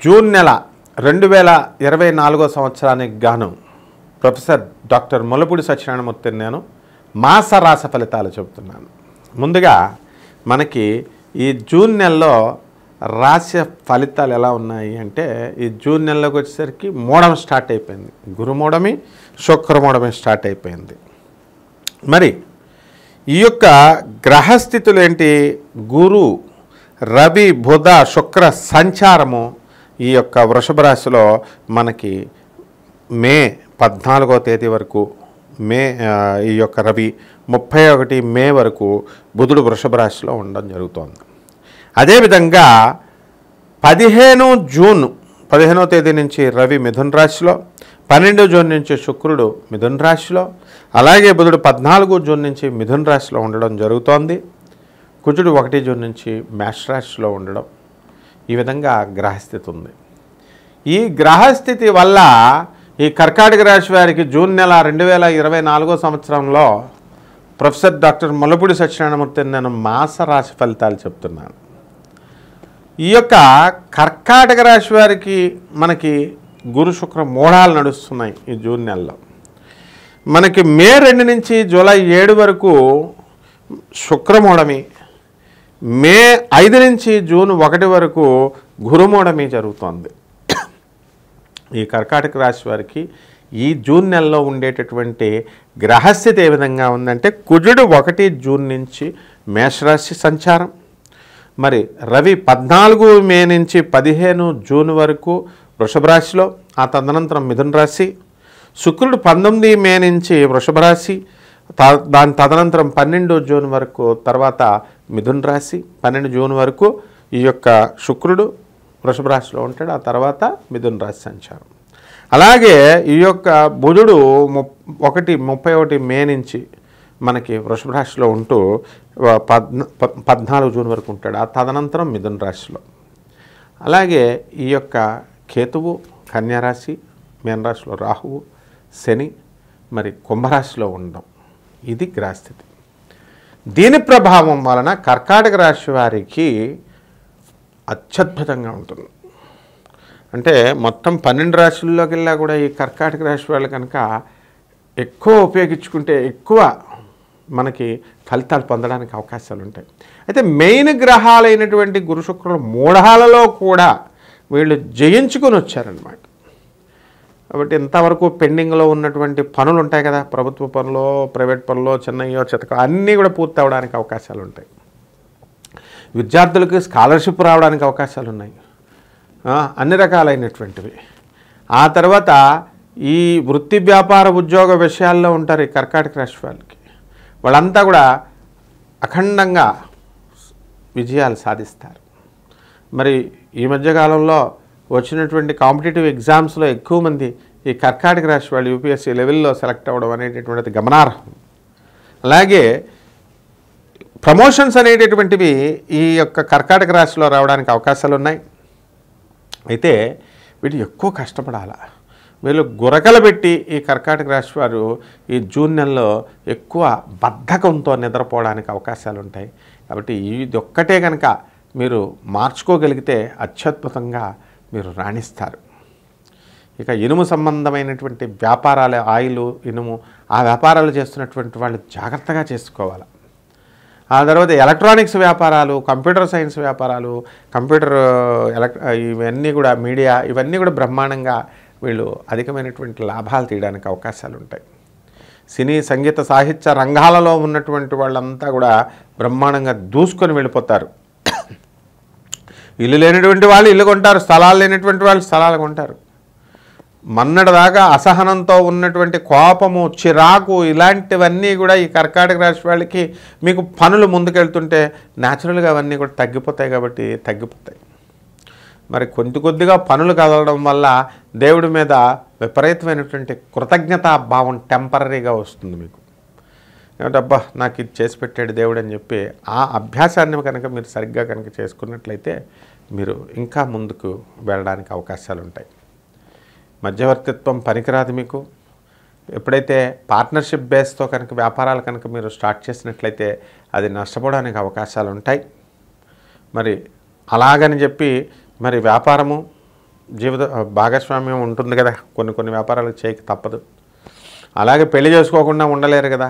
June నెల 2024 సంవత్సరానికి గాను ప్రొఫెసర్ డాక్టర్ ముల్లపూడి సత్యనారాయణమూర్తిని నేను మాస రాశి ఫలితాలు చెబుతున్నాను. ముందుగా మనకి ఈ జూన్ నెలలో రాశి ఫలితాలు ఎలా ఉన్నాయి అంటే, ఈ జూన్ నెలలోకి వచ్చేసరికి మూఢం స్టార్ట్ అయిపోయింది. గురుమూఢమి, శుక్రమూఢమి స్టార్ట్ అయిపోయింది. మరి ఈ యొక్క గ్రహస్థితులు ఏంటి? గురు, రవి, బుధ, శుక్ర సంచారము ఈ యొక్క వృషభ రాశిలో మనకి మే 14వ తేదీ వరకు ఈ యొక్క రవి 31 మే వరకు బుధుడు వృషభ రాశిలో ఉండడం జరుగుతోంది. అదేవిధంగా 15 జూన్ 15వ తేదీ నుంచి రవి మిథున రాశిలో, 12 జూన్ నుంచి శుక్రుడు మిథున రాశిలో, అలాగే బుధుడు 14 జూన్ నుంచి మిథున రాశిలో ఉండడం జరుగుతోంది. కుజుడు 1 జూన్ నుంచి మేష రాశిలో ఉండడం, ఈ విధంగా గ్రహస్థితి ఉంది. ఈ గ్రహస్థితి వల్ల ఈ కర్కాటక రాశి వారికి జూన్ నెల 2024 సంవత్సరంలో ప్రొఫెసర్ డాక్టర్ ముల్లపూడి సత్యనారాయణమూర్తిని నేను మాస రాశి ఫలితాలు చెప్తున్నాను. ఈ యొక్క కర్కాటక రాశి వారికి మనకి గురు శుక్ర మూఢాలు నడుస్తున్నాయి. ఈ జూన్ నెలలో మనకి మే 2 నుంచి జూలై 7 వరకు శుక్రమూఢమి, మే 5 నుంచి జూన్ 1 వరకు గురుమూఢమి జరుగుతోంది. ఈ కర్కాటక రాశి వారికి ఈ జూన్ నెలలో ఉండేటటువంటి గ్రహస్థితి ఏ విధంగా ఉందంటే, కుజుడు 1 జూన్ నుంచి మేషరాశి సంచారం, మరి రవి 14 మే నుంచి 15 జూన్ వరకు వృషభ రాశిలో, ఆ తదనంతరం మిథున రాశి, శుక్రుడు 19 మే నుంచి వృషభ రాశి, దాని తదనంతరం 12 జూన్ వరకు, తర్వాత మిథున రాశి, 12 జూన్ వరకు ఈ యొక్క శుక్రుడు వృషభ రాశిలో ఉంటాడు, ఆ తర్వాత మిథున రాశి సంచారం. అలాగే ఈ యొక్క బుధుడు 31 మే నుంచి మనకి వృషభ రాశిలో ఉంటూ 14 జూన్ వరకు ఉంటాడు, ఆ తదనంతరం మిథున రాశిలో. అలాగే ఈ యొక్క కేతువు కన్యారాశి, మీనరాశిలో రాహువు, శని మరి కుంభరాశిలో ఉండడం, ఇది గ్రహస్థితి. దీని ప్రభావం వలన కర్కాటక రాశి వారికి అత్యద్భుతంగా ఉంటుంది. అంటే మొత్తం 12 రాశుల్లోకి వెళ్ళా కూడా ఈ కర్కాటక రాశి వాళ్ళు కనుక ఎక్కువ ఉపయోగించుకుంటే ఎక్కువ మనకి ఫలితాలు పొందడానికి అవకాశాలు ఉంటాయి. అయితే మెయిన్ గ్రహాలైనటువంటి గురు శుక్రుల మూఢాలలో కూడా వీళ్ళు జయించుకొని వచ్చారనమాట. కాబట్టి ఇంతవరకు పెండింగ్లో ఉన్నటువంటి పనులు ఉంటాయి కదా, ప్రభుత్వ పనులు, ప్రైవేట్ పనులు, చిన్నయ్యో చితక అన్నీ కూడా పూర్తి అవ్వడానికి అవకాశాలు ఉంటాయి. విద్యార్థులకు స్కాలర్షిప్ రావడానికి అవకాశాలు ఉన్నాయి, అన్ని రకాలైనటువంటివి. ఆ తర్వాత ఈ వృత్తి వ్యాపార ఉద్యోగ విషయాల్లో ఉంటారు ఈ కర్కాటక రాశి వాళ్ళకి, వాళ్ళంతా కూడా అఖండంగా విజయాలు సాధిస్తారు. మరి ఈ మధ్యకాలంలో వచ్చినటువంటి కాంపిటేటివ్ ఎగ్జామ్స్లో ఎక్కువ మంది ఈ కర్కాటక రాశి వాళ్ళు యూపీఎస్సీ లెవెల్లో సెలెక్ట్ అవ్వడం అనేటటువంటిది గమనార్హం. అలాగే ప్రమోషన్స్ అనేటటువంటివి ఈ యొక్క కర్కాటక రాశిలో రావడానికి అవకాశాలు ఉన్నాయి. అయితే వీళ్ళు ఎక్కువ కష్టపడాలి. వీళ్ళు గురకలు పెట్టి ఈ కర్కాటక రాశి వారు ఈ జూన్ నెలలో ఎక్కువ బద్ధకంతో నిద్రపోవడానికి అవకాశాలు ఉంటాయి. కాబట్టి ఇది ఒక్కటే కనుక మీరు మార్చుకోగలిగితే అత్యద్భుతంగా మీరు రాణిస్తారు. ఇక ఇనుము సంబంధమైనటువంటి వ్యాపారాలు, ఆయిల్, ఇనుము, ఆ వ్యాపారాలు చేస్తున్నటువంటి వాళ్ళు జాగ్రత్తగా చేసుకోవాలి. ఆ తర్వాత ఎలక్ట్రానిక్స్ వ్యాపారాలు, కంప్యూటర్ సైన్స్ వ్యాపారాలు, ఇవన్నీ కూడా మీడియా, ఇవన్నీ కూడా బ్రహ్మాండంగా వీళ్ళు అధికమైనటువంటి లాభాలు తీయడానికి అవకాశాలు ఉంటాయి. సినీ, సంగీత, సాహిత్య రంగాలలో ఉన్నటువంటి వాళ్ళంతా కూడా బ్రహ్మాండంగా దూసుకొని వెళ్ళిపోతారు. ఇల్లు లేనటువంటి వాళ్ళు ఇల్లు కొంటారు, స్థలాలు లేనటువంటి వాళ్ళు స్థలాలు కొంటారు. మన్నటిదాకా అసహనంతో ఉన్నటువంటి కోపము, చిరాకు, ఇలాంటివన్నీ కూడా ఈ కర్కాటక రాశి వాళ్ళకి మీకు పనులు ముందుకెళ్తుంటే న్యాచురల్గా అవన్నీ కూడా తగ్గిపోతాయి. కాబట్టి తగ్గిపోతాయి. మరి కొద్దిగా పనులు కదలడం వల్ల దేవుడి మీద విపరీతమైనటువంటి కృతజ్ఞతా భావం టెంపరీగా వస్తుంది మీకు. ఏమంటే అబ్బా నాకు ఇది చేసి పెట్టాడు దేవుడు అని చెప్పి ఆ అభ్యాసాన్ని కనుక మీరు సరిగ్గా కనుక చేసుకున్నట్లయితే మీరు ఇంకా ముందుకు వెళ్ళడానికి అవకాశాలు ఉంటాయి. మధ్యవర్తిత్వం పనికిరాదు మీకు. ఎప్పుడైతే పార్ట్నర్షిప్ బేస్తో కనుక వ్యాపారాలు కనుక మీరు స్టార్ట్ చేసినట్లయితే అది నష్టపోవడానికి అవకాశాలు ఉంటాయి. మరి అలాగని చెప్పి మరి వ్యాపారము జీవిత భాగస్వామ్యం ఉంటుంది కదా, కొన్ని వ్యాపారాలకు చేయక తప్పదు. అలాగే పెళ్లి చేసుకోకుండా ఉండలేరు కదా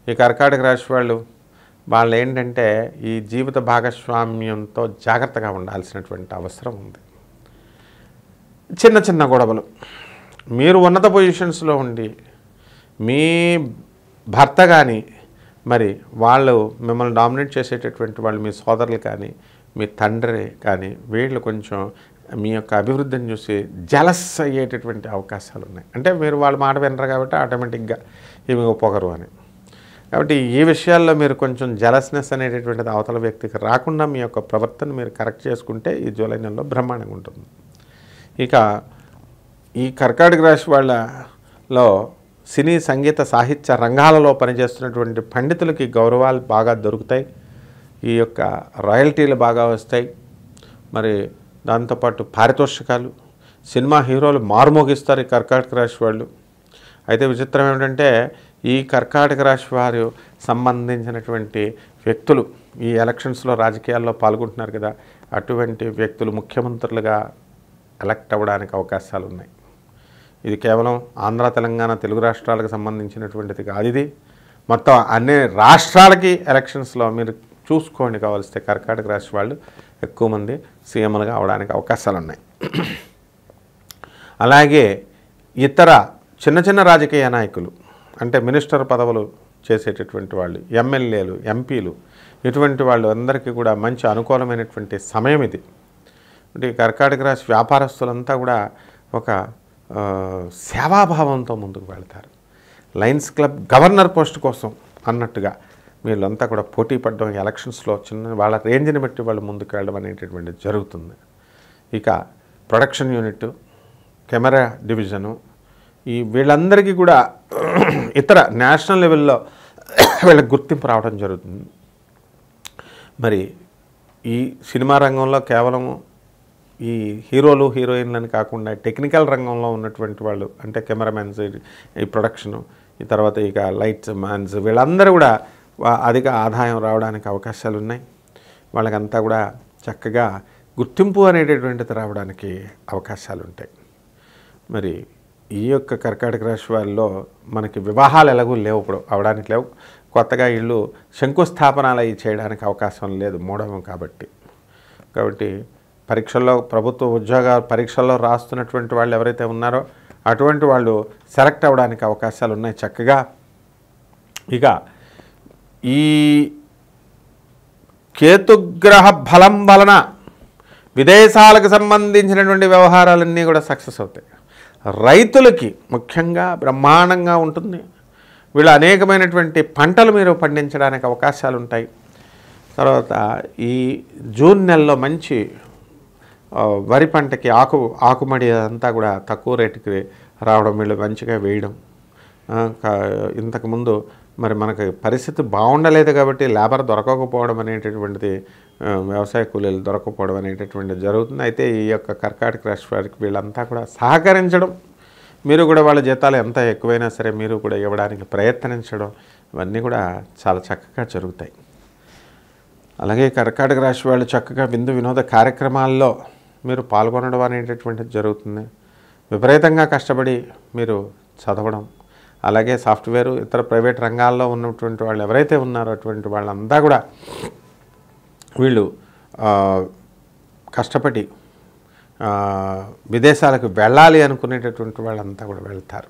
ఈ కర్కాటక రాశి వాళ్ళు ఏంటంటే ఈ జీవిత భాగస్వామ్యంతో జాగ్రత్తగా ఉండాల్సినటువంటి అవసరం ఉంది. చిన్న గొడవలు, మీరు ఉన్నత పొజిషన్స్లో ఉండి మీ భర్త కానీ మరి వాళ్ళు మిమ్మల్ని డామినేట్ చేసేటటువంటి వాళ్ళు మీ సోదరులు కానీ మీ తండ్రి కానీ వీళ్ళు కొంచెం మీ యొక్క అభివృద్ధిని చూసి జలస్ అయ్యేటటువంటి అవకాశాలు ఉన్నాయి. అంటే మీరు వాళ్ళ మాట వినరు కాబట్టి ఆటోమేటిక్గా ఇవి పొగరు అని. కాబట్టి ఈ విషయాల్లో మీరు కొంచెం జలస్నెస్ అనేటటువంటిది అవతల వ్యక్తికి రాకుండా మీ యొక్క ప్రవర్తన మీరు కరెక్ట్ చేసుకుంటే ఈ జూలై నెలలో బ్రహ్మాండంగా ఉంటుంది. ఇక ఈ కర్కాటక రాశి వాళ్ళలో సినీ సంగీత సాహిత్య రంగాలలో పనిచేస్తున్నటువంటి పండితులకి గౌరవాలు బాగా దొరుకుతాయి. ఈ యొక్క రాయల్టీలు బాగా వస్తాయి. మరి దాంతోపాటు పారితోషికాలు, సినిమా హీరోలు మారుమోగిస్తారు ఈ కర్కాటక రాశి వాళ్ళు. అయితే విచిత్రం ఏమిటంటే ఈ కర్కాటక రాశి వారు సంబంధించినటువంటి వ్యక్తులు ఈ ఎలక్షన్స్లో రాజకీయాల్లో పాల్గొంటున్నారు కదా, అటువంటి వ్యక్తులు ముఖ్యమంత్రులుగా ఎలక్ట్ అవ్వడానికి అవకాశాలు ఉన్నాయి. ఇది కేవలం ఆంధ్ర, తెలంగాణ, తెలుగు రాష్ట్రాలకు సంబంధించినటువంటిది కాదు. ఇది మొత్తం అన్ని రాష్ట్రాలకి ఎలక్షన్స్లో మీరు చూసుకోండి. కావాల్స్తే కర్కాటక రాశి వాళ్ళు ఎక్కువ మంది సీఎంలుగా అవడానికి అవకాశాలు ఉన్నాయి. అలాగే ఇతర చిన్న రాజకీయ నాయకులు అంటే మినిస్టర్ పదవులు చేసేటటువంటి వాళ్ళు, ఎమ్మెల్యేలు, ఎంపీలు, ఇటువంటి వాళ్ళు అందరికీ కూడా మంచి అనుకూలమైనటువంటి సమయం ఇది. అంటే కర్కాటక రాశి వ్యాపారస్తులంతా కూడా ఒక సేవాభావంతో ముందుకు వెళ్తారు. లయన్స్ క్లబ్ గవర్నర్ పోస్ట్ కోసం అన్నట్టుగా వీళ్ళంతా కూడా పోటీ పడడం ఎలక్షన్స్లో వాళ్ళ రేంజ్ని బట్టి వాళ్ళు ముందుకు వెళ్ళడం అనేటటువంటిది జరుగుతుంది. ఇక ప్రొడక్షన్ యూనిట్, కెమెరా డివిజను, ఈ వీళ్ళందరికీ కూడా ఇతర నేషనల్ లెవెల్లో వీళ్ళకి గుర్తింపు రావడం జరుగుతుంది. మరి ఈ సినిమా రంగంలో కేవలము ఈ హీరోలు హీరోయిన్లని కాకుండా టెక్నికల్ రంగంలో ఉన్నటువంటి వాళ్ళు అంటే కెమెరామెన్స్, ఈ ప్రొడక్షను, ఈ తర్వాత ఇక లైట్స్ మ్యాన్స్, వీళ్ళందరూ కూడా అధిక ఆదాయం రావడానికి అవకాశాలు ఉన్నాయి. వాళ్ళకంతా కూడా చక్కగా గుర్తింపు అనేటటువంటిది రావడానికి అవకాశాలు ఉంటాయి. మరి ఈ యొక్క కర్కాటక రాశి వాళ్ళలో మనకి వివాహాలు ఎలాగూ లేవు, ఇప్పుడు అవడానికి లేవు. కొత్తగా ఇళ్ళు శంకుస్థాపనాలు అవి చేయడానికి అవకాశం లేదు, మూఢం కాబట్టి పరీక్షల్లో ప్రభుత్వ ఉద్యోగ పరీక్షల్లో రాస్తున్నటువంటి వాళ్ళు ఎవరైతే ఉన్నారో అటువంటి వాళ్ళు సెలెక్ట్ అవ్వడానికి అవకాశాలు ఉన్నాయి చక్కగా. ఇక ఈ కేతుగ్రహ బలం వలన విదేశాలకు సంబంధించినటువంటి వ్యవహారాలన్నీ కూడా సక్సెస్ అవుతాయి. రైతులకి ముఖ్యంగా బ్రహ్మాండంగా ఉంటుంది. వీళ్ళు అనేకమైనటువంటి పంటలు మీరు పండించడానికి అవకాశాలు ఉంటాయి. తర్వాత ఈ జూన్ నెలలో మంచి వరి పంటకి ఆకుమడి అంతా కూడా తక్కువ రేటుకి రావడం, వీళ్ళు మంచిగా వేయడం. ఇంతకుముందు మరి మనకి పరిస్థితి బాగుండలేదు కాబట్టి లేబర్ దొరకకపోవడం అనేటటువంటిది, వ్యవసాయ కూలీలు దొరకకపోవడం అనేటటువంటిది జరుగుతుంది. అయితే ఈ యొక్క కర్కాటక రాశి వారికి వీళ్ళంతా కూడా సహకరించడం, మీరు కూడా వాళ్ళ జీతాలు ఎంత ఎక్కువైనా సరే మీరు కూడా ఇవ్వడానికి ప్రయత్నించడం, ఇవన్నీ కూడా చాలా చక్కగా జరుగుతాయి. అలాగే కర్కాటక రాశి వాళ్ళు చక్కగా విందు వినోద కార్యక్రమాల్లో మీరు పాల్గొనడం అనేటటువంటిది జరుగుతుంది. విపరీతంగా కష్టపడి మీరు చదవడం, అలాగే సాఫ్ట్వేరు ఇతర ప్రైవేట్ రంగాల్లో ఉన్నటువంటి వాళ్ళు ఎవరైతే ఉన్నారో అటువంటి వాళ్ళంతా కూడా వీళ్ళు కష్టపడి విదేశాలకు వెళ్ళాలి అనుకునేటటువంటి వాళ్ళంతా కూడా వెళ్తారు.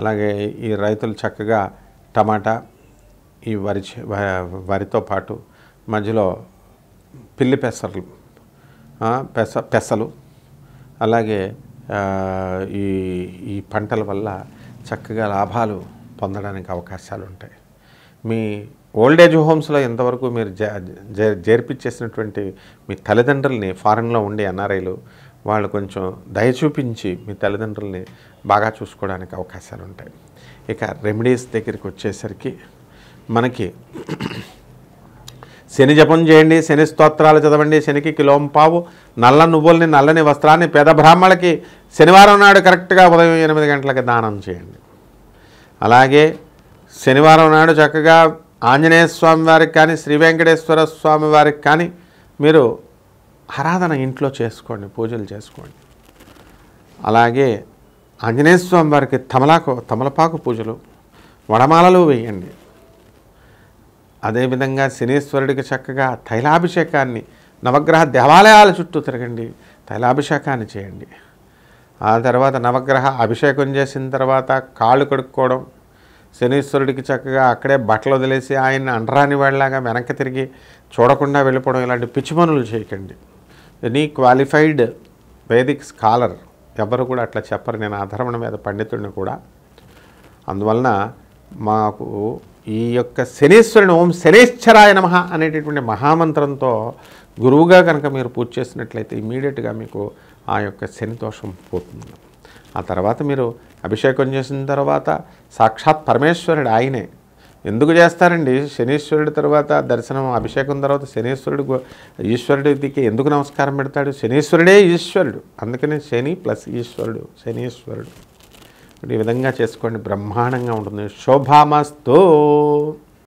అలాగే ఈ రైతులు చక్కగా టమాటా, ఈ వరితో పాటు మధ్యలో పిల్లి పెసలు అలాగే ఈ పంటల వల్ల చక్కగా లాభాలు పొందడానికి అవకాశాలు ఉంటాయి. మీ ఓల్డేజ్ హోమ్స్లో ఎంతవరకు మీరు చేర్పించేసినటువంటి మీ తల్లిదండ్రుల్ని ఫారెన్లో ఉండే ఎన్ఆర్ఐలు వాళ్ళు కొంచెం దయ చూపించి మీ తల్లిదండ్రుల్ని బాగా చూసుకోవడానికి అవకాశాలు ఉంటాయి. ఇక రెమెడీస్ దగ్గరికి వచ్చేసరికి మనకి శని జపం చేయండి, శని స్తోత్రాలు చదవండి, శనికి కిలోంపావు నల్ల నువ్వుల్ని నల్లని వస్త్రాన్ని పేద బ్రాహ్మణులకి శనివారం నాడు కరెక్ట్గా ఉదయం 8 గంటలకి దానం చేయండి. అలాగే శనివారం నాడు చక్కగా ఆంజనేయ స్వామి వారికి కానీ శ్రీ వెంకటేశ్వర స్వామి వారికి కానీ మీరు ఆరాధన ఇంట్లో చేసుకోండి, పూజలు చేసుకోండి. అలాగే ఆంజనేయ స్వామి వారికి తమలపాకు పూజలు, వడమాలలు వేయండి. అదేవిధంగా శనీశ్వరుడికి చక్కగా తైలాభిషేకాన్ని, నవగ్రహ దేవాలయాల చుట్టూ తిరగండి, తైలాభిషేకాన్ని చేయండి. ఆ తర్వాత నవగ్రహ అభిషేకం చేసిన తర్వాత కాళ్ళు కడుక్కోవడం, శనీశ్వరుడికి చక్కగా అక్కడే బట్టలు వదిలేసి ఆయన్ని అంటరాని వాళ్ళలాగా వెనక్కి తిరిగి చూడకుండా వెళ్ళిపోవడం, ఇలాంటి పిచ్చి పనులు చేయకండి. ఎనీ క్వాలిఫైడ్ వేదిక్ స్కాలర్ ఎవరు కూడా అట్లా చెప్పరు. నేను ఆధర్మణ మీద పండితుడిని కూడా. అందువలన మాకు ఈ యొక్క శనీశ్వరుని ఓం శనేశ్వరాయ నమః అనేటటువంటి మహామంత్రంతో గురువుగా కనుక మీరు పూజ చేసినట్లయితే ఇమీడియట్గా మీకు ఆ యొక్క శని దోషం పోతుంది. ఆ తర్వాత మీరు అభిషేకం చేసిన తర్వాత సాక్షాత్ పరమేశ్వరుడు ఆయనే. ఎందుకు చేస్తారండి శనీశ్వరుడి తర్వాత దర్శనం, అభిషేకం తర్వాత శనీశ్వరుడు ఈశ్వరుడికి ఎందుకు నమస్కారం పెడతాడు? శనీశ్వరుడే ఈశ్వరుడు, అందుకని శని ప్లస్ ఈశ్వరుడు శనీశ్వరుడు. ఈ విధంగా చేసుకోండి, బ్రహ్మాండంగా ఉంటుంది. శోభామస్తు.